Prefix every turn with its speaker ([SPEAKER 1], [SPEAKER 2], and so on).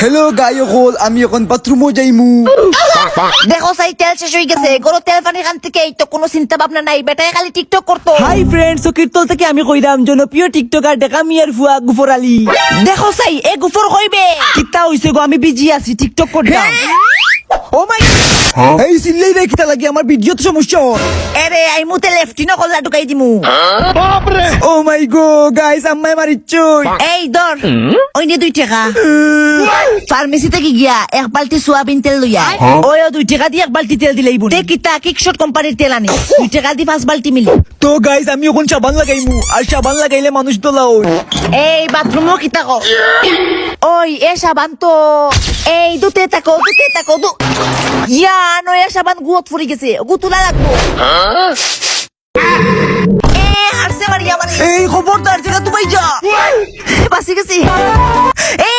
[SPEAKER 1] Hello গায়কল, আমি এখন বাথরুমও যাইমু।
[SPEAKER 2] দেখো সাই তেল শেষ হয়ে গেছে, গরো তেল পানি খান থেকে এই তো কোনো চিন্তা ভাবনা নাই, বেটায় খালি টিকটক করতো।
[SPEAKER 3] হাই ফ্রেন্ডস, কীর্তন থেকে আমি কইরাম জনপ্রিয় টিকটকার ডেকা মিয়ার ফুয়া গুফর আলী।
[SPEAKER 2] দেখো সাই এ গুফর হইবে
[SPEAKER 3] কিতা হইছে গো, আমি বিজি আছি, টিকটক করতাম।
[SPEAKER 2] ও মাই
[SPEAKER 1] এই সিল্লাই রে কিতা লাগি আমার ভিডিও তো সমস্যা।
[SPEAKER 2] এরে আই মুতে লেফটি ন কল্লা ঢুকাই দিমু।
[SPEAKER 1] ও মাই গো গাইস, আম্মাই মারিচ্ছই।
[SPEAKER 2] এই ধর ওই নে 2 টাকা ফার্মেসি থেকে গিয়া এক বালতি সোয়াবিন তেল লইয়া
[SPEAKER 3] ওই 2 টাকা দিয়ে এক বালতি তেল দিলেই বুন।
[SPEAKER 2] তে কিতা কিকশট কোম্পানির তেল আনি 2 টাকা দি 5 বালতি মিলি।
[SPEAKER 1] তো গাইস আমি এখন সাবান লাগাইমু, আর সাবান লাগাইলে মানুষ তোলা ওই।
[SPEAKER 2] এই বাথরুমও কিতা কো ওই এ সাবান তো এই দুতে তাকো ইয়ানো এ সাবান গুত ফুরি গেছে, গুতুলা লাগবো। এ হারছে মারিয়া মানে
[SPEAKER 1] এই খবরদার যেটা তুমি যা
[SPEAKER 2] বাসি গেছি। এই